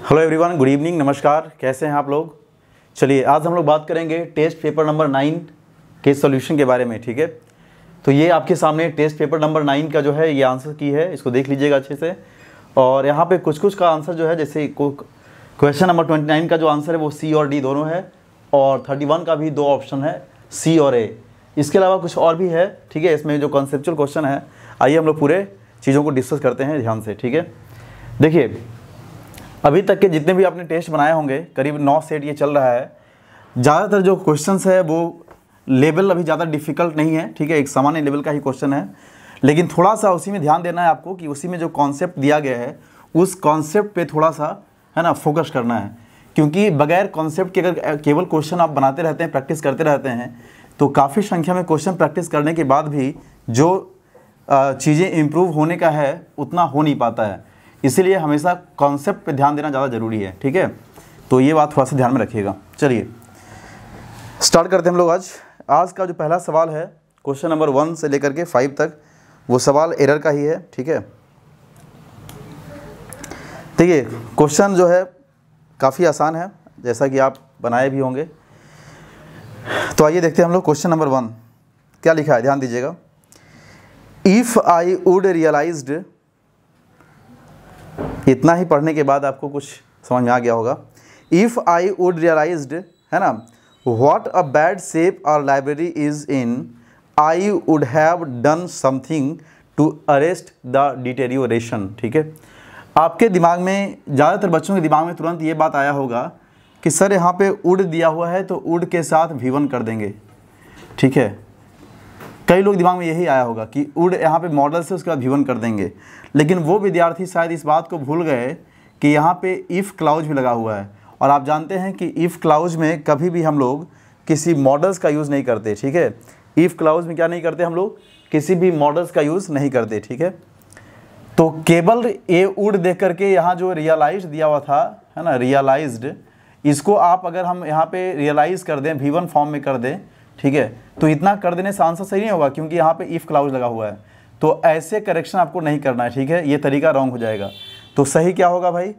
Hello everyone, good evening, नमस्कार। कैसे हैं आप लोग? चलिए आज हम लोग बात करेंगे टेस्ट पेपर नंबर 9 के सॉल्यूशन के बारे में। ठीक है, तो ये आपके सामने टेस्ट पेपर नंबर 9 का जो है ये आंसर की है, इसको देख लीजिएगा अच्छे से। और यहाँ पे कुछ का आंसर जो है, जैसे क्वेश्चन नंबर 29 का जो आंसर है वो सी और डी दोनों है, और 31 का भी 2 ऑप्शन है, सी और ए। इसके अलावा कुछ और भी है। ठीक है, इसमें जो कॉन्सेप्चुअल क्वेश्चन है, आइए हम लोग पूरे चीज़ों को डिस्कस करते हैं ध्यान से। ठीक है, देखिए अभी तक के जितने भी आपने टेस्ट बनाए होंगे, करीब 9 सेट ये चल रहा है। ज़्यादातर जो क्वेश्चंस है वो लेवल अभी ज़्यादा डिफ़िकल्ट नहीं है। ठीक है, एक सामान्य लेवल का ही क्वेश्चन है, लेकिन थोड़ा सा उसी में ध्यान देना है आपको कि उसी में जो कॉन्सेप्ट दिया गया है उस कॉन्सेप्ट पे थोड़ा सा है ना फोकस करना है। क्योंकि बगैर कॉन्सेप्ट के अगर केवल क्वेश्चन आप बनाते रहते हैं, प्रैक्टिस करते रहते हैं, तो काफ़ी संख्या में क्वेश्चन प्रैक्टिस करने के बाद भी जो चीज़ें इम्प्रूव होने का है उतना हो नहीं पाता है। इसीलिए हमेशा कॉन्सेप्ट पे ध्यान देना ज़्यादा ज़रूरी है। ठीक है, तो ये बात थोड़ा सा ध्यान में रखिएगा। चलिए स्टार्ट करते हैं हम लोग। आज का जो पहला सवाल है, क्वेश्चन नंबर 1 से लेकर के 5 तक, वो सवाल एरर का ही है। ठीक है, देखिए क्वेश्चन जो है काफ़ी आसान है, जैसा कि आप बनाए भी होंगे। तो आइए देखते हैं हम लोग क्वेश्चन नंबर 1 क्या लिखा है, ध्यान दीजिएगा। इफ़ आई वुड रियलाइज्ड, इतना ही पढ़ने के बाद आपको कुछ समझ में आ गया होगा। इफ़ आई वुड रियलाइज्ड, है ना, what a bad shape our library is in, I would have done something to arrest the deterioration. ठीक है, आपके दिमाग में, ज़्यादातर बच्चों के दिमाग में तुरंत ये बात आया होगा कि सर यहाँ पे वुड दिया हुआ है तो वुड के साथ V1 कर देंगे। ठीक है, कई लोग दिमाग में यही आया होगा कि वुड यहाँ पे मॉडल से उसके बाद V1 कर देंगे, लेकिन वो विद्यार्थी शायद इस बात को भूल गए कि यहाँ पे इफ़ क्लाउज भी लगा हुआ है। और आप जानते हैं कि इफ़ क्लाउज में कभी भी हम लोग किसी मॉडल्स का यूज़ नहीं करते। ठीक है, इफ़ क्लाउज में क्या नहीं करते हम लोग, किसी भी मॉडल्स का यूज़ नहीं करते। ठीक है, तो केवल ए वुड देख करके यहाँ जो रियलाइज्ड दिया हुआ था, है ना, रियलाइज्ड, इसको आप अगर हम यहाँ पे रियलाइज़ कर दें, V1 फॉर्म में कर दें, ठीक है, तो इतना कर देने से आंसर सही नहीं होगा, क्योंकि यहाँ पे इफ़ क्लाउज लगा हुआ है। तो ऐसे करेक्शन आपको नहीं करना है। ठीक है, ये तरीका रॉन्ग हो जाएगा। तो सही क्या होगा भाई,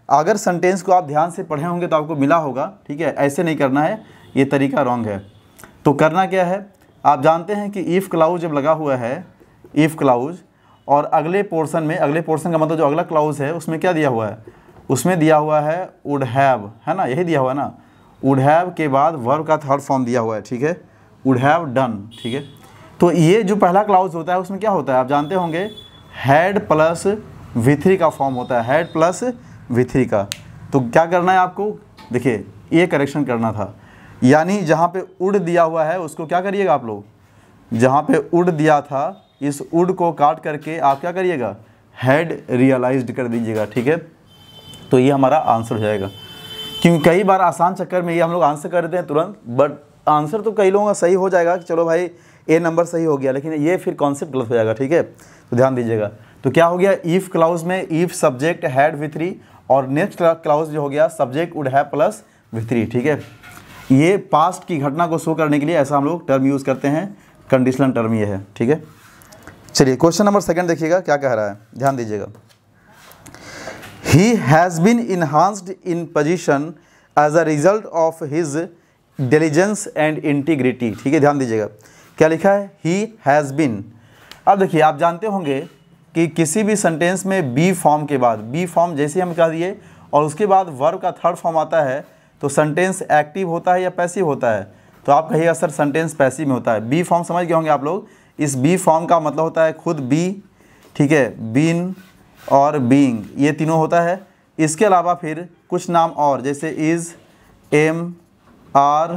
अगर सेंटेंस को आप ध्यान से पढ़े होंगे तो आपको मिला होगा। ठीक है, ऐसे नहीं करना है, ये तरीका रॉन्ग है। तो करना क्या है, आप जानते हैं कि इफ़ क्लाउज जब लगा हुआ है, इफ़ क्लाउज, और अगले पोर्शन में, अगले पोर्शन का मतलब जो अगला क्लाउज है उसमें क्या दिया हुआ है, उसमें दिया हुआ है वुड हैव, है ना, यही दिया हुआ है ना। वुड हैव के बाद वर्ब का थर्ड फॉर्म दिया हुआ है। ठीक है, वुड हैव डन। ठीक है, तो ये जो पहला क्लाउज होता है उसमें क्या होता है, आप जानते होंगे, हैड प्लस V3 का फॉर्म होता है, हैड प्लस V3 का। तो क्या करना है आपको, देखिए ये करेक्शन करना था, यानी जहाँ पे वुड दिया हुआ है उसको क्या करिएगा आप लोग, जहाँ पे वुड दिया था इस वुड को काट करके आप क्या करिएगा, हैड रियलाइज्ड कर दीजिएगा। ठीक है, तो ये हमारा आंसर हो जाएगा। क्योंकि कई बार आसान चक्कर में ये हम लोग आंसर कर देते हैं तुरंत, बट आंसर तो कई लोगों का सही हो जाएगा कि चलो भाई ए नंबर सही हो गया, लेकिन ये फिर कॉन्सेप्ट गलत हो जाएगा। ठीक है, तो ध्यान दीजिएगा। तो क्या हो गया, इफ़ क्लाउज में इफ़ सब्जेक्ट हैड V3, और नेक्स्ट क्लाउज जो हो गया subject would have plus V3। ठीक है, ये पास्ट की घटना को शो करने के लिए ऐसा हम लोग टर्म यूज़ करते हैं, कंडीशनल टर्म ये है। ठीक है, चलिए क्वेश्चन नंबर 2 देखिएगा क्या कह रहा है, ध्यान दीजिएगा। He has been enhanced in position as a result of his diligence and integrity. ठीक है, ध्यान दीजिएगा क्या लिखा है, ही हैज़ बीन। अब देखिए आप जानते होंगे कि किसी भी सेंटेंस में बी फॉर्म के बाद, बी फॉर्म जैसे हम कह दिए और उसके बाद वर्ब का थर्ड फॉर्म आता है, तो सेंटेंस एक्टिव होता है या पैसिव होता है। तो आप कहिएगा सर सेंटेंस पैसिव में होता है। बी फॉर्म समझ गए होंगे आप लोग, इस बी फॉर्म का मतलब होता है खुद बी, ठीक है, बीन और बीइंग, ये तीनों होता है। इसके अलावा फिर कुछ नाम और, जैसे इज़, एम, आर,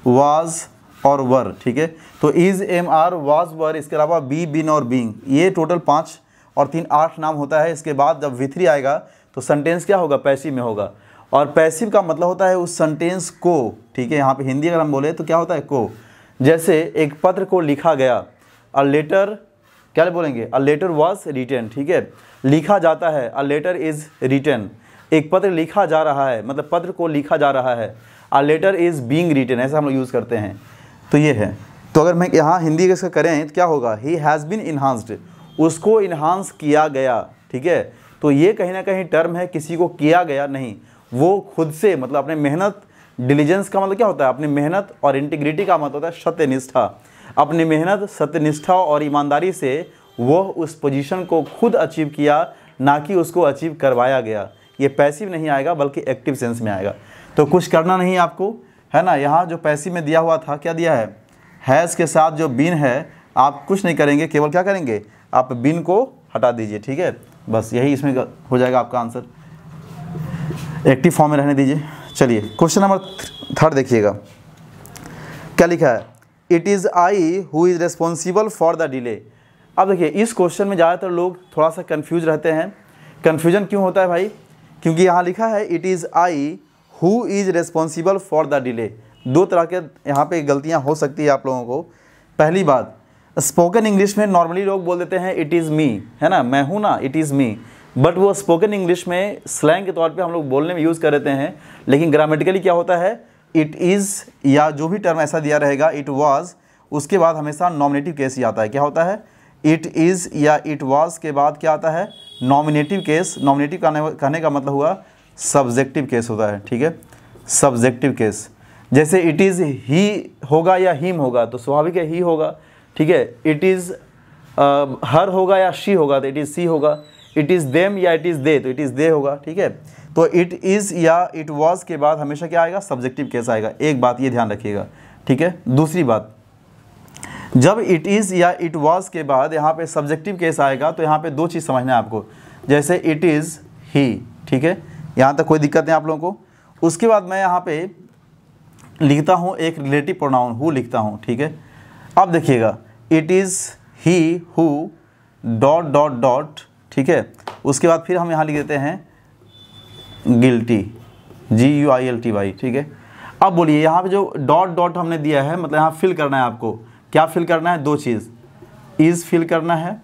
वाज और वर। ठीक है, तो इज़, एम, आर, वाज, वर, इसके अलावा बी, बीन और बीइंग, ये टोटल 5 और 3 8 नाम होता है। इसके बाद जब V3 आएगा तो सेंटेंस क्या होगा, पैसिव में होगा। और पैसिव का मतलब होता है उस सेंटेंस को, ठीक है, यहाँ पे हिंदी अगर हम बोले तो क्या होता है, को। जैसे एक पत्र को लिखा गया, अ लेटर, क्या बोलेंगे, अ लेटर वॉज रिटन। ठीक है, लिखा जाता है, अ लेटर इज़ रिटन। एक पत्र लिखा जा रहा है, मतलब पत्र को लिखा जा रहा है, a letter is being written, ऐसा हम लोग यूज़ करते हैं। तो ये है। तो अगर मैं यहाँ हिंदी इसका करें तो क्या होगा, ही हैज़ बीन इन्हांस्ड, उसको इन्हांस किया गया। ठीक है, तो ये कहीं ना कहीं टर्म है किसी को किया गया नहीं, वो खुद से मतलब अपने मेहनत, डिलीजेंस का मतलब क्या होता है, अपनी मेहनत, और इंटीग्रिटी का मतलब होता है सत्यनिष्ठा। अपनी मेहनत, सत्यनिष्ठा और ईमानदारी से वो उस पोजीशन को खुद अचीव किया, ना कि उसको अचीव करवाया गया। ये पैसिव नहीं आएगा बल्कि एक्टिव सेंस में आएगा। तो कुछ करना नहीं है आपको, है ना। यहाँ जो पैसिव में दिया हुआ था, क्या दिया है, हैज़ के साथ जो बीन है, आप कुछ नहीं करेंगे, केवल क्या करेंगे, आप बीन को हटा दीजिए, ठीक है। बस यही इसमें हो जाएगा आपका आंसर, एक्टिव फॉर्म में रहने दीजिए। चलिए क्वेश्चन नंबर 3 देखिएगा, क्या लिखा है, it is I who is responsible for the delay. अब देखिए इस क्वेश्चन में ज़्यादातर लोग थोड़ा सा कंफ्यूज रहते हैं। कन्फ्यूजन क्यों होता है भाई, क्योंकि यहाँ लिखा है it is I who is responsible for the delay. दो तरह के यहाँ पे गलतियाँ हो सकती है आप लोगों को। पहली बात, स्पोकन इंग्लिश में नॉर्मली लोग बोल देते हैं इट इज़ मी, है ना, मैं हूँ ना, इट इज़ मी। बट वो स्पोकन इंग्लिश में स्लैंग के तौर पे हम लोग बोलने में यूज़ कर देते हैं, लेकिन ग्रामेटिकली क्या होता है, इट इज़ या जो भी टर्म ऐसा दिया रहेगा, इट वाज, उसके बाद हमेशा नॉमिनेटिव केस ही आता है। क्या होता है, इट इज़ या इट वाज के बाद क्या आता है, नॉमिनेटिव केस। नॉमिनेटिव कहने का मतलब हुआ सब्जेक्टिव केस होता है, ठीक है, सब्जेक्टिव केस। जैसे इट इज़ ही होगा या हिम होगा तो स्वाभाविक है ही होगा, ठीक है। इट इज़ हर होगा या शी होगा तो इट इज़ सी होगा। इट इज़ देम या इट इज़ दे तो इट इज़ दे होगा, ठीक है। तो इट इज़ या इट वाज के बाद हमेशा क्या आएगा, सब्जेक्टिव केस आएगा। एक बात ये ध्यान रखिएगा, ठीक है। दूसरी बात, जब इट इज़ या इट वाज के बाद यहाँ पे सब्जेक्टिव केस आएगा तो यहाँ पे दो चीज़ समझना है आपको। जैसे इट इज़ ही, ठीक है, यहाँ तक कोई दिक्कत नहीं आप लोगों को। उसके बाद मैं यहाँ पे लिखता हूँ एक रिलेटिव प्रोनाउन हु लिखता हूँ, ठीक है। अब देखिएगा, it is he who dot dot dot, ठीक है। उसके बाद फिर हम यहाँ लिख देते हैं गिल्टी, GUILTY, ठीक है। अब बोलिए यहाँ पे जो डॉट डॉट हमने दिया है, मतलब यहाँ फिल करना है आपको। क्या फिल करना है, दो चीज़, इज़ फिल करना है,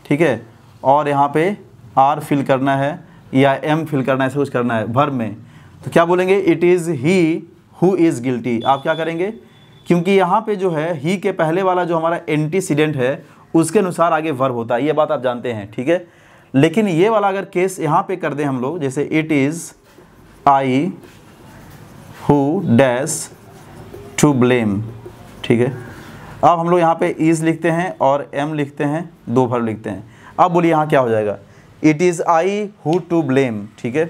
ठीक है, और यहाँ पे आर फिल करना है या एम फिल करना है, ऐसे कुछ करना है वर्ब में। तो क्या बोलेंगे, it is he who is guilty. आप क्या करेंगे, क्योंकि यहाँ पे जो है ही के पहले वाला जो हमारा एंटीसीडेंट है उसके अनुसार आगे वर्ब होता है, ये बात आप जानते हैं, ठीक है। लेकिन ये वाला अगर केस यहाँ पे कर दें हम लोग, जैसे it is I who dash to blame, ठीक है। अब हम लोग यहाँ पे इज़ लिखते हैं और एम लिखते हैं, दो वर्ब लिखते हैं। अब बोलिए यहाँ क्या हो जाएगा, it is I who to blame, ठीक है।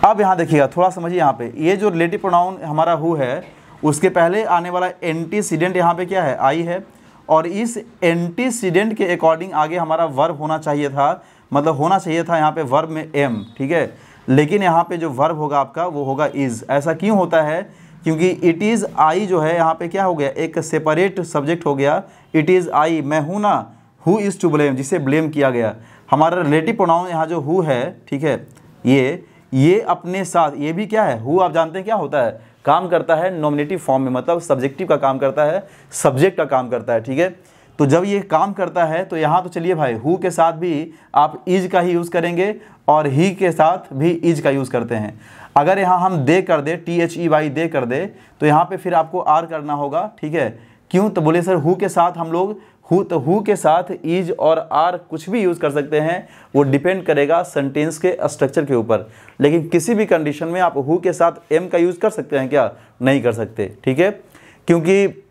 अब यहाँ देखिएगा, थोड़ा समझिए, यहाँ पे ये जो रिलेटिव प्रोनाउन हमारा हु है उसके पहले आने वाला एंटीसीडेंट यहाँ पे क्या है, आई है, और इस एंटीसीडेंट के अकॉर्डिंग आगे हमारा वर्ब होना चाहिए था, मतलब होना चाहिए था यहाँ पे वर्ब में एम, ठीक है। लेकिन यहाँ पे जो वर्ब होगा आपका वो होगा इज़। ऐसा क्यों होता है, क्योंकि इट इज़ आई जो है यहाँ पे क्या हो गया, एक सेपरेट सब्जेक्ट हो गया। इट इज़ आई, मैं हूँ ना, हु इज़ टू ब्लेम, जिसे ब्लेम किया गया। हमारा रिलेटिव प्रोनाउन यहाँ जो हु है, ठीक है, ये अपने साथ, ये भी क्या है, हु आप जानते हैं क्या होता है, काम करता है नॉमिनेटिव फॉर्म में, मतलब सब्जेक्टिव का काम करता है, सब्जेक्ट का काम करता है, ठीक है। तो जब ये काम करता है तो यहाँ तो चलिए भाई, हु के साथ भी आप इज का ही यूज़ करेंगे और ही के साथ भी इज का यूज़ करते हैं। अगर यहाँ हम दे कर दे, THEY दे कर दे, तो यहाँ पे फिर आपको आर करना होगा, ठीक है। क्यों, तो बोले सर हु के साथ हम लोग हु के साथ इज और आर कुछ भी यूज़ कर सकते हैं, वो डिपेंड करेगा सेंटेंस के स्ट्रक्चर के ऊपर। लेकिन किसी भी कंडीशन में आप हु के साथ एम का यूज़ कर सकते हैं क्या, नहीं कर सकते, ठीक है। क्योंकि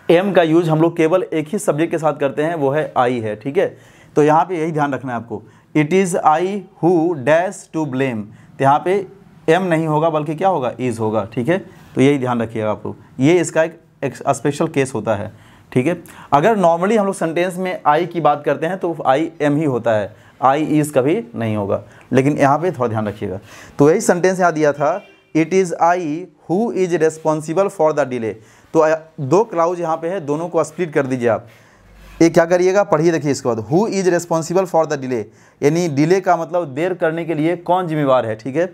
एम का यूज हम लोग केवल एक ही सब्जेक्ट के साथ करते हैं, वो है आई है, ठीक है। तो यहाँ पे यही ध्यान रखना है आपको, it is I who dash to blame, तो यहाँ पे एम नहीं होगा बल्कि क्या होगा, इज़ होगा, ठीक है। तो यही ध्यान रखिएगा आप लोग, ये इसका एक स्पेशल केस होता है, ठीक है। अगर नॉर्मली हम लोग सेंटेंस में आई की बात करते हैं तो आई एम ही होता है, आई इज़ कभी नहीं होगा, लेकिन यहाँ पे थोड़ा ध्यान रखिएगा। तो यही सेंटेंस यहाँ दिया था, it is I who is responsible for the delay. तो दो क्लाउज यहाँ पे है, दोनों को स्प्लिट कर दीजिए आप। एक क्या करिएगा, पढ़िए देखिए इसके बाद, who is responsible for the delay, यानी डिले का मतलब देर करने के लिए कौन जिम्मेवार है, ठीक है।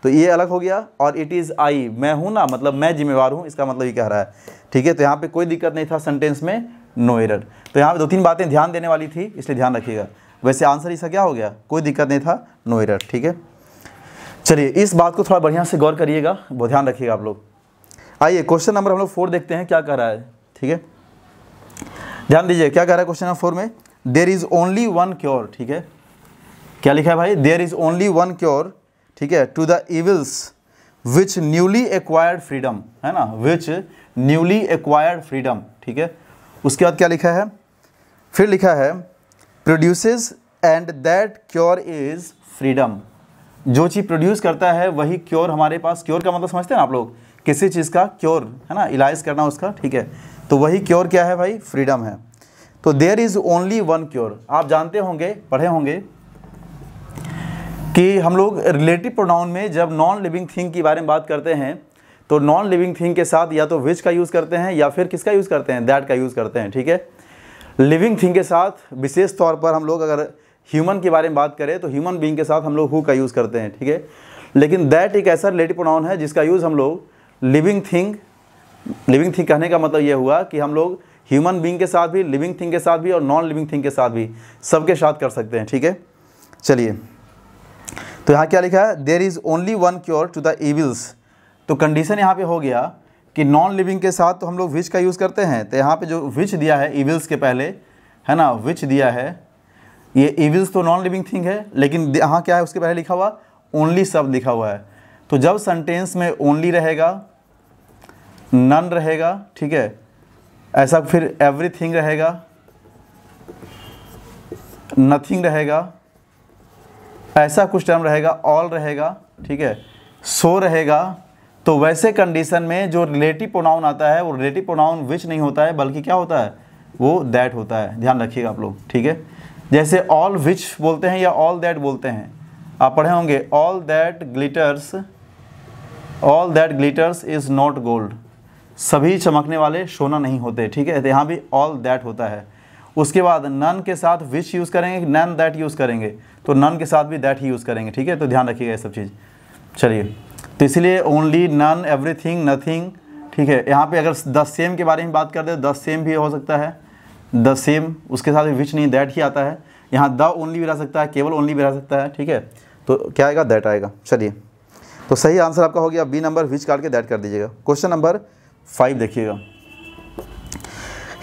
तो ये अलग हो गया, और इट इज़ आई, मैं हूँ ना, मतलब मैं जिम्मेवार हूँ, इसका मतलब ये कह रहा है, ठीक है। तो यहाँ पे कोई दिक्कत नहीं था सेंटेंस में, नो एरर। तो यहाँ पे दो तीन बातें ध्यान देने वाली थी, इसलिए ध्यान रखिएगा। वैसे आंसर इसका क्या हो गया, कोई दिक्कत नहीं था, नो एरर, ठीक है। चलिए इस बात को थोड़ा बढ़िया से गौर करिएगा, बहुत ध्यान रखिएगा आप लोग। आइए क्वेश्चन नंबर हम लोग 4 देखते हैं क्या कह रहा है, ठीक है। ध्यान दीजिए क्या कह रहा है क्वेश्चन नंबर 4 में, there is only one cure, ठीक है। क्या लिखा है भाई, there is only one cure, ठीक है, to the evils which newly acquired freedom, है ना, विच न्यूली एक्वायर्ड फ्रीडम, ठीक है। उसके बाद क्या लिखा है, फिर लिखा है produces and that cure is freedom, जो चीज़ प्रोड्यूस करता है वही क्योर हमारे पास, क्योर का मतलब समझते हैं ना आप लोग, किसी चीज़ का क्योर, है ना, इलाज करना उसका, ठीक है, तो वही क्योर क्या है भाई, फ्रीडम है। तो there is only one cure, आप जानते होंगे, पढ़े होंगे कि हम लोग रिलेटिव प्रोनाउन में जब नॉन लिविंग थिंग के बारे में बात करते हैं तो नॉन लिविंग थिंग के साथ या तो विच का यूज़ करते हैं या फिर किसका यूज़ करते हैं, दैट का यूज़ करते हैं, ठीक है। लिविंग थिंग के साथ विशेष तौर पर हम लोग अगर ह्यूमन के बारे में बात करें तो ह्यूमन बीइंग के साथ हम लोग हु का यूज़ करते हैं, ठीक है। लेकिन दैट एक ऐसा रिलेटिव प्रोनाउन है जिसका यूज़ हम लोग लिविंग थिंग कहने का मतलब ये हुआ कि हम लोग ह्यूमन बीइंग के साथ भी, लिविंग थिंग के साथ भी और नॉन लिविंग थिंग के साथ भी, सबके साथ कर सकते हैं, ठीक है। चलिए, तो यहाँ क्या लिखा है, there is only one cure to the evils, तो कंडीशन यहाँ पे हो गया कि नॉन लिविंग के साथ तो हम लोग विच का यूज़ करते हैं, तो यहाँ पे जो विच दिया है इविल्स के पहले, है ना, विच दिया है, ये इविल्स तो नॉन लिविंग थिंग है, लेकिन यहाँ क्या है उसके पहले लिखा हुआ ओनली शब्द लिखा हुआ है। तो जब सेंटेंस में ओनली रहेगा, नन रहेगा, ठीक है, ऐसा फिर एवरीथिंग रहेगा, नथिंग रहेगा, ऐसा कुछ टर्म रहेगा, ऑल रहेगा, ठीक है, सो रहेगा, तो वैसे कंडीशन में जो रिलेटिव प्रोनाउन आता है वो रिलेटिव प्रोनाउन विच नहीं होता है बल्कि क्या होता है, वो दैट होता है, ध्यान रखिएगा आप लोग, ठीक है। जैसे ऑल विच बोलते हैं या ऑल दैट बोलते हैं, आप पढ़े होंगे all that glitters is not gold, सभी चमकने वाले सोना नहीं होते, ठीक है, तो यहाँ भी ऑल दैट होता है। उसके बाद नन के साथ विच यूज़ करेंगे, नन दैट यूज़ करेंगे, तो नन के साथ भी दैट ही यूज़ करेंगे, ठीक है, तो ध्यान रखिएगा ये सब चीज़। चलिए, तो इसलिए ओनली, नन, एवरीथिंग, नथिंग, ठीक है। यहाँ पे अगर द सेम के बारे में बात करते हैं द सेम भी हो सकता है, द सेम, उसके साथ विच नहीं दैट ही आता है। यहाँ द ओनली भी रह सकता है, केवल ओनली भी रह सकता है, ठीक है, तो क्या आएगा, दैट आएगा। चलिए, तो सही आंसर आपका हो गया बी नंबर, विच काट के दैट कर दीजिएगा। क्वेश्चन नंबर 5 देखिएगा,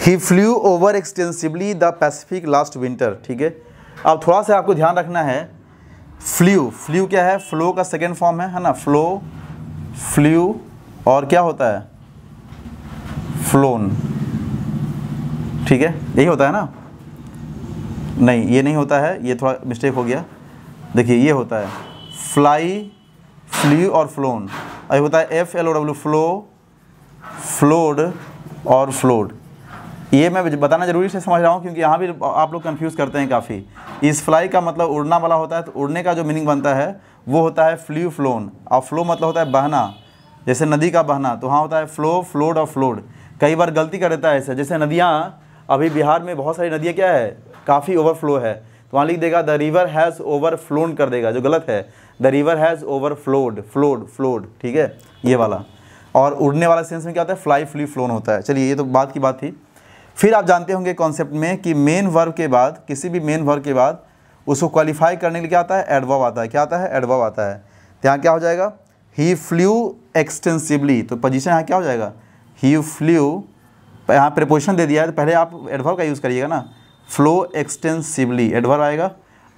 he flew over extensively the Pacific last winter, ठीक है। अब थोड़ा सा आपको ध्यान रखना है, फ्लू क्या है, फ्लो का सेकेंड फॉर्म है ना, फ्लू, और क्या होता है, फ्लोन, ठीक है, यही होता है ना, नहीं ये नहीं होता है, ये थोड़ा मिस्टेक हो गया, देखिए ये होता है फ्लाई, फ्लू और फ्लोन, ये होता है FLOW, फ्लो, फ्लोड और फ्लोड। ये मैं बताना जरूरी से समझ रहा हूँ क्योंकि यहाँ भी आप लोग कंफ्यूज करते हैं काफ़ी। इस फ्लाई का मतलब उड़ना वाला होता है, तो उड़ने का जो मीनिंग बनता है वो होता है फ्लू, फ्लोन, और फ्लो मतलब होता है बहना, जैसे नदी का बहना, तो वहाँ होता है फ्लो, फ्लोड और फ्लोड। कई बार गलती कर देता है ऐसे, जैसे नदियाँ, अभी बिहार में बहुत सारी नदियाँ क्या है, काफ़ी ओवरफ्लो है, तो वहाँ लिख देगा द रिवर हैज़ ओवरफ्लोन कर देगा, जो गलत है, the river has overflowed, flowed, ठीक है, ये वाला। और उड़ने वाला सेंस में क्या होता है, फ्लाई, फ्लू, फ्लोन होता है। चलिए, ये तो बात की बात थी। फिर आप जानते होंगे कॉन्सेप्ट में कि मेन वर्ब के बाद, किसी भी मेन वर्ब के बाद उसको क्वालिफाई करने के लिए क्या आता है, एडवर्ब आता है। क्या आता है, एडवर्ब आता है। तो यहाँ क्या हो जाएगा, ही फ्लू एक्सटेंसिवली, तो पोजीशन यहाँ क्या हो जाएगा, ही फ्लू, यहाँ प्रीपोजिशन दे दिया है तो पहले आप एडवर्ब का यूज़ करिएगा ना, फ्लो एक्सटेंसिवली, एडवर्ब आएगा।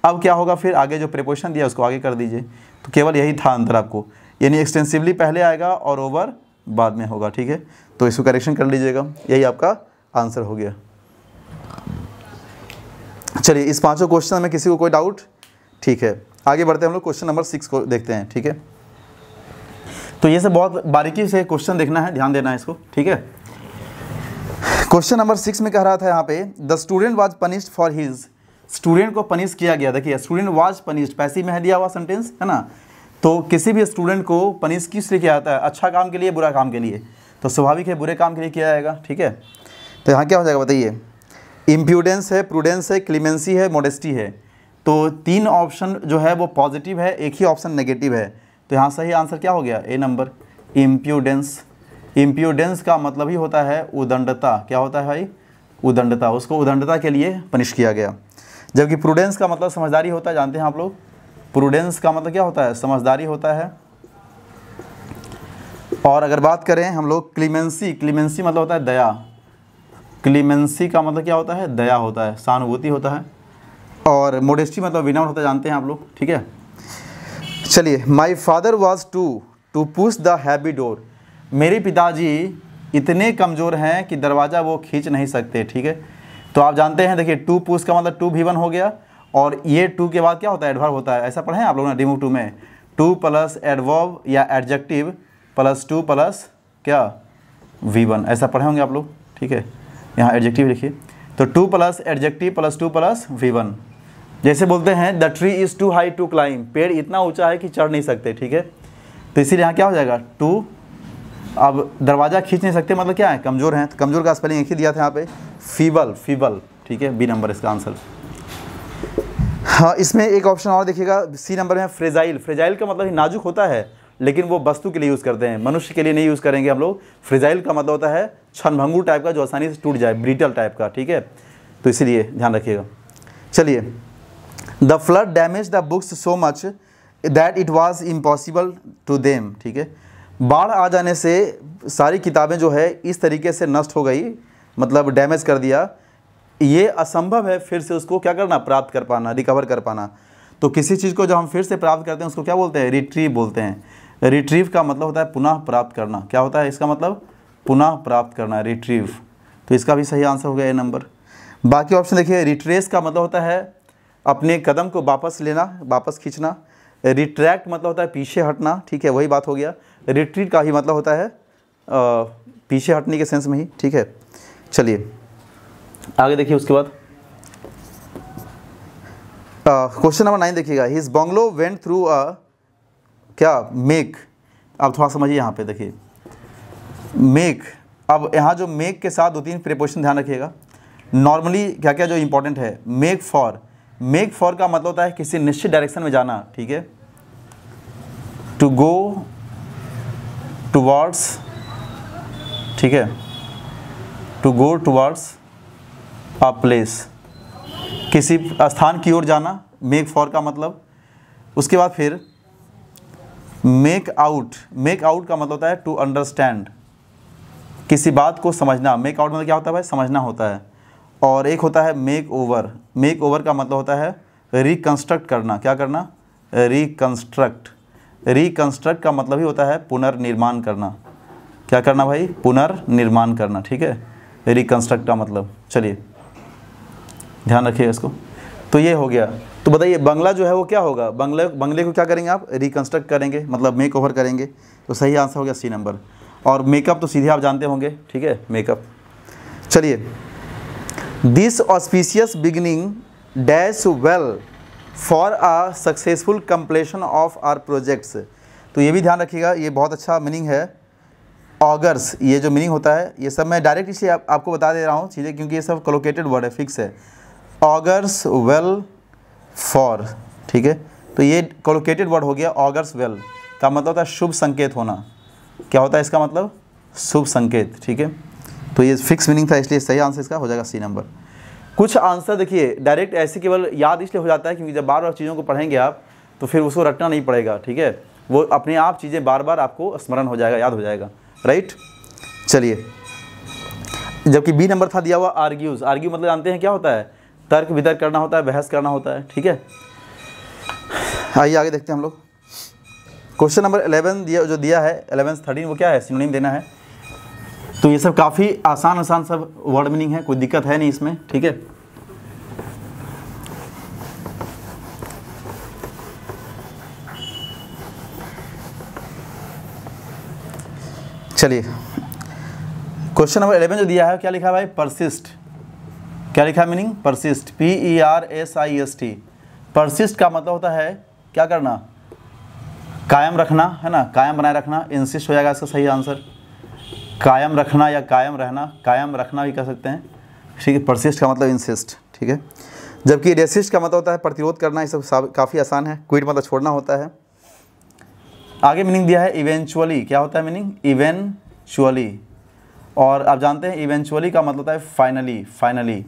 अब क्या होगा, फिर आगे जो प्रीपोजिशन दिया उसको आगे कर दीजिए, तो केवल यही था अंतर आपको, यानी एक्सटेंसिवली पहले आएगा और ओवर बाद में होगा, ठीक है, तो इसको करेक्शन कर लीजिएगा, यही आपका आंसर हो गया। चलिए, इस पांचों क्वेश्चन में किसी को कोई डाउट, ठीक है, आगे बढ़ते हैं हम लोग क्वेश्चन नंबर 6 को देखते हैं, ठीक है। तो ये सब बहुत बारीकी से क्वेश्चन देखना है, ध्यान देना है इसको, ठीक है। क्वेश्चन नंबर 6 में कह रहा था यहाँ पे, the student was punished for his, student को पनिश किया गया। देखिए, स्टूडेंट वाज पनिश्ड, पैसिव में दिया हुआ सेंटेंस है ना, तो किसी भी स्टूडेंट को पनिश किस लिए किया जाता है, अच्छा काम के लिए, बुरा काम के लिए, तो स्वाभाविक है बुरे काम के लिए किया जाएगा, ठीक है। तो यहाँ क्या हो जाएगा बताइए, इम्प्रूडेंस है, प्रूडेंस है, क्लीमेंसी है, मॉडेस्टी है, तो 3 ऑप्शन जो है वो पॉजिटिव है, एक ही ऑप्शन नेगेटिव है, तो यहाँ सही आंसर क्या हो गया, ए नंबर, इम्प्रूडेंस। इम्प्रूडेंस का मतलब ही होता है उदंडता, क्या होता है भाई, उदंडता, उसको उदंडता के लिए पनिश किया गया। जबकि प्रूडेंस का मतलब समझदारी होता है, जानते हैं आप लोग, प्रूडेंस का मतलब क्या होता है, समझदारी होता है। और अगर बात करें हम लोग क्लीमेंसी, क्लीमेंसी मतलब होता है दया, क्लीमेंसी का मतलब क्या होता है, दया होता है, सहानुभूति होता है। और मोडेस्टी मतलब विनम्र होता जानते हैं आप लोग, ठीक है। चलिए, my father was to push the heavy door. मेरे पिताजी इतने कमज़ोर हैं कि दरवाज़ा वो खींच नहीं सकते, ठीक है। तो आप जानते हैं, देखिए टू पुश का मतलब टू V1 हो गया, और ये टू के बाद क्या होता है, एडवर्ब होता है। ऐसा पढ़े हैं आप लोगों ने रिमूव टू में, टू प्लस एडवर्ब या एडजेक्टिव प्लस टू प्लस क्या V1, ऐसा पढ़े होंगे आप लोग, ठीक है। यहाँ एडजेक्टिव लिखिए, तो to plus adjective plus to plus V1। जैसे बोलते हैं the tree is too high to climb, पेड़ इतना ऊंचा है कि चढ़ नहीं सकते, ठीक है। तो इसीलिए यहाँ क्या हो जाएगा, टू, अब दरवाज़ा खींच नहीं सकते मतलब क्या है, कमज़ोर हैं। तो कमज़ोर का स्पेलिंग एक ही दिया था यहाँ पे, फीबल, ठीक है, बी नंबर इसका आंसर। हाँ, इसमें एक ऑप्शन और देखिएगा, सी नंबर में फ्रेजाइल। फ्रेजाइल का मतलब नाजुक होता है, लेकिन वो वस्तु के लिए यूज़ करते हैं, मनुष्य के लिए नहीं यूज़ करेंगे हम लोग। फ्रेजाइल का मतलब होता है क्षणभंगुर टाइप का, जो आसानी से टूट जाए, ब्रिटल टाइप का, ठीक है। तो इसीलिए ध्यान रखिएगा। चलिए, the flood damage the books so much that it was impossible to them, ठीक है। बाढ़ आ जाने से सारी किताबें जो है इस तरीके से नष्ट हो गई, मतलब डैमेज कर दिया, ये असंभव है फिर से उसको क्या करना, प्राप्त कर पाना, रिकवर कर पाना। तो किसी चीज़ को जब हम फिर से प्राप्त करते हैं उसको क्या बोलते हैं, रिट्रीव बोलते हैं। रिट्रीव का मतलब होता है पुनः प्राप्त करना। क्या होता है इसका मतलब, पुनः प्राप्त करना, रिट्रीव। तो इसका भी सही आंसर हो गया ए नंबर। बाकी ऑप्शन देखिए, रिट्रेस का मतलब होता है अपने कदम को वापस लेना, वापस खींचना। रिट्रैक्ट मतलब होता है पीछे हटना, ठीक है, वही बात हो गया। रिट्रीट का ही मतलब होता है पीछे हटने के सेंस में ही, ठीक है। चलिए आगे देखिए, उसके बाद क्वेश्चन नंबर 9 देखिएगा, his bungalow went through a क्या मेक। अब थोड़ा समझिए यहाँ पे, देखिए मेक, अब यहाँ जो मेक के साथ 2-3 प्रीपोजिशन ध्यान रखिएगा। नॉर्मली क्या क्या जो इंपॉर्टेंट है, मेक फॉर का मतलब होता है किसी निश्चित डायरेक्शन में जाना, ठीक है। टू गो टुवर्ड्स, ठीक है, to go towards a place, किसी स्थान की ओर जाना, मेक फॉर का मतलब। उसके बाद फिर मेक आउट का मतलब होता है टू अंडरस्टैंड, किसी बात को समझना। मेक आउट मतलब क्या होता है भाई, समझना होता है। और एक होता है मेक ओवर का मतलब होता है रिकंस्ट्रक्ट करना। क्या करना, रिकंस्ट्रक्ट का मतलब ही होता है पुनर्निर्माण करना। क्या करना भाई, पुनर्निर्माण करना, ठीक है, रिकंस्ट्रक्ट का मतलब। चलिए ध्यान रखिए इसको। तो ये हो गया। तो बताइए बंगला जो है वो क्या होगा, बंगले को क्या करेंगे आप, रिकंस्ट्रक्ट करेंगे, मतलब मेक ओवर करेंगे। तो सही आंसर हो गया सी नंबर। और मेकअप तो सीधे आप जानते होंगे, ठीक है, मेकअप। चलिए, this auspicious beginning dash well for a successful completion of our projects. तो ये भी ध्यान रखिएगा, ये बहुत अच्छा मीनिंग है। ऑगर्स, ये जो मीनिंग होता है, ये सब मैं डायरेक्ट इसलिए आपको बता दे रहा हूँ चीज़ें, क्योंकि ये सब कोलोकेटेड वर्ड है, फिक्स है। ऑगर्स वेल फॉर, ठीक है। तो ये कोलोकेटेड वर्ड हो गया। ऑगर्स वेल का मतलब होता है शुभ संकेत होना। क्या होता है इसका मतलब, शुभ संकेत, ठीक है। तो ये फिक्स मीनिंग था, इसलिए सही आंसर इसका हो जाएगा सी नंबर। कुछ आंसर देखिए डायरेक्ट ऐसे केवल याद इसलिए हो जाता है क्योंकि जब बार बार चीज़ों को पढ़ेंगे आप तो फिर उसको रटना नहीं पड़ेगा, ठीक है। वो अपने आप चीज़ें बार बार आपको स्मरण हो जाएगा, याद हो जाएगा, राइट। चलिए, जबकि बी नंबर था दिया हुआ आर्ग्यू मतलब जानते हैं क्या होता है, तर्क वितर्क करना होता है, बहस करना होता है, ठीक है। आइए आगे देखते हैं हम लोग। क्वेश्चन नंबर 11 जो दिया है 11 13, वो क्या है, सिनोनिम देना है। तो ये सब काफ़ी आसान सब वर्ड मीनिंग है, कोई दिक्कत है नहीं इसमें, ठीक है। चलिए, क्वेश्चन नंबर 11 जो दिया है क्या लिखा है भाई, परसिस्ट। क्या लिखा है मीनिंग, परसिस्ट, PERSIST। परसिस्ट का मतलब होता है क्या करना, कायम रखना, है ना, कायम बनाए रखना। इंसिस्ट हो जाएगा इसका सही आंसर। कायम रखना या कायम रहना, कायम रखना भी कह सकते हैं, ठीक है। परसिस्ट का मतलब इंसिस्ट, ठीक है। जबकि रेसिस्ट का मतलब होता है प्रतिरोध करना। ये सब काफ़ी आसान है। क्विट मतलब छोड़ना होता है। आगे मीनिंग दिया है इवेंचुअली। क्या होता है मीनिंग, इवेंचुअली। और आप जानते हैं इवेंचुअली का मतलब होता है फाइनली।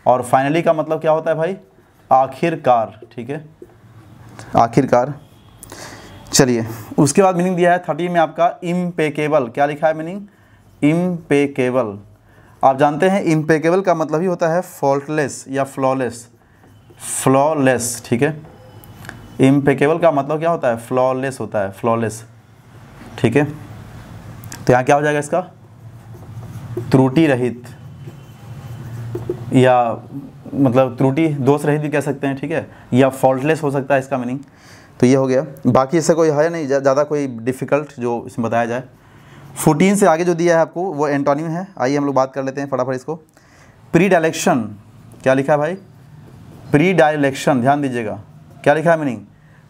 और फाइनली का मतलब क्या होता है भाई, आखिरकार, ठीक है, आखिरकार। चलिए, उसके बाद मीनिंग दिया है 30 में आपका इम्पेकेबल। क्या लिखा है मीनिंग, इम्पेकेबल। आप जानते हैं इम्पेकेबल का मतलब ही होता है फॉल्टलेस या फ्लॉलेस। फ्लॉलेस, ठीक है। इम्पेकेबल का मतलब क्या होता है? फ्लॉलेस होता है, फ्लॉलेस, ठीक है। तो यहाँ क्या हो जाएगा इसका? त्रुटि रहित, या मतलब त्रुटि दोष रहित भी कह सकते हैं, ठीक है, या फॉल्टलेस हो सकता है इसका मीनिंग। तो ये हो गया। बाकी इससे कोई है नहीं ज़्यादा कोई डिफ़िकल्ट जो इसमें बताया जाए। 14 से आगे जो दिया है आपको वो एंटोनिम है। आइए हम लोग बात कर लेते हैं फटाफट इसको। प्री डायलेक्शन, क्या लिखा है भाई? प्री डायलेक्शन, ध्यान दीजिएगा, क्या लिखा है मीनिंग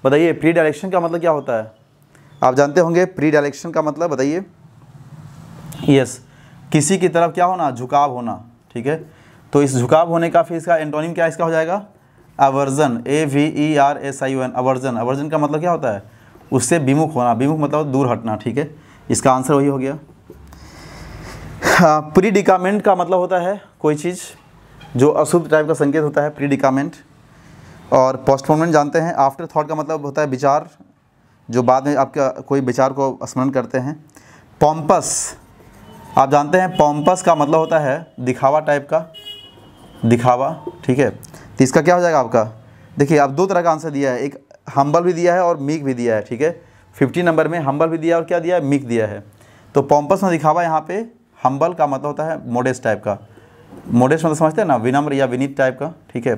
बताइए। प्री डायलेक्शन का मतलब क्या होता है? आप जानते होंगे प्री डायलेक्शन का मतलब, बताइए। यस, किसी की तरफ क्या होना? झुकाव होना, ठीक है। तो इस झुकाव होने का फिर इसका एंटोनिम क्या इसका हो जाएगा? Aversion, AVERSION, aversion. अवर्जन का मतलब क्या होता है? उससे विमुख होना, विमुख मतलब दूर हटना, ठीक है। इसका आंसर वही हो गया। प्रीडिकामेंट का मतलब होता है कोई चीज़ जो अशुद्ध टाइप का संकेत होता है, प्रीडिकामेंट। और पोस्टपोनमेंट जानते हैं, आफ्टर थॉट का मतलब होता है विचार, जो बाद में आपका कोई विचार को स्मरण करते हैं। पॉम्पस, आप जानते हैं पॉम्पस का मतलब होता है दिखावा टाइप का, दिखावा, ठीक है। तो इसका क्या हो जाएगा आपका? देखिए आप दो तरह का आंसर दिया है, एक हम्बल भी दिया है और मीक भी दिया है, ठीक है। 50 नंबर में हम्बल भी दिया है और क्या दिया है? मीक दिया है। तो पॉम्पस में दिखावा, यहाँ पे हम्बल का मतलब होता है मोडेस्ट टाइप का। मोडेस्ट मतलब समझते हैं ना, विनम्र या विनीत टाइप का, ठीक है।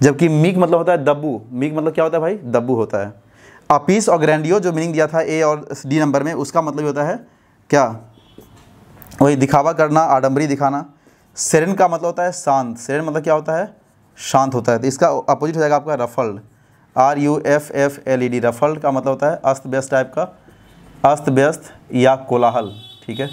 जबकि मीक मतलब होता है दब्बू। मीक मतलब क्या होता है भाई? दब्बू होता है। अपीस और ग्रैंडियो जो मीनिंग दिया था A और D नंबर में, उसका मतलब होता है क्या? वही दिखावा करना, आडम्बरी दिखाना। सेरेन का मतलब होता है शांत। सेरेन मतलब क्या होता है? शांत होता है। तो इसका अपोजिट हो जाएगा आपका रफल्ड, RUFFLED। रफल्ड का मतलब होता है अस्त व्यस्त टाइप का, अस्त व्यस्त या कोलाहल, ठीक है।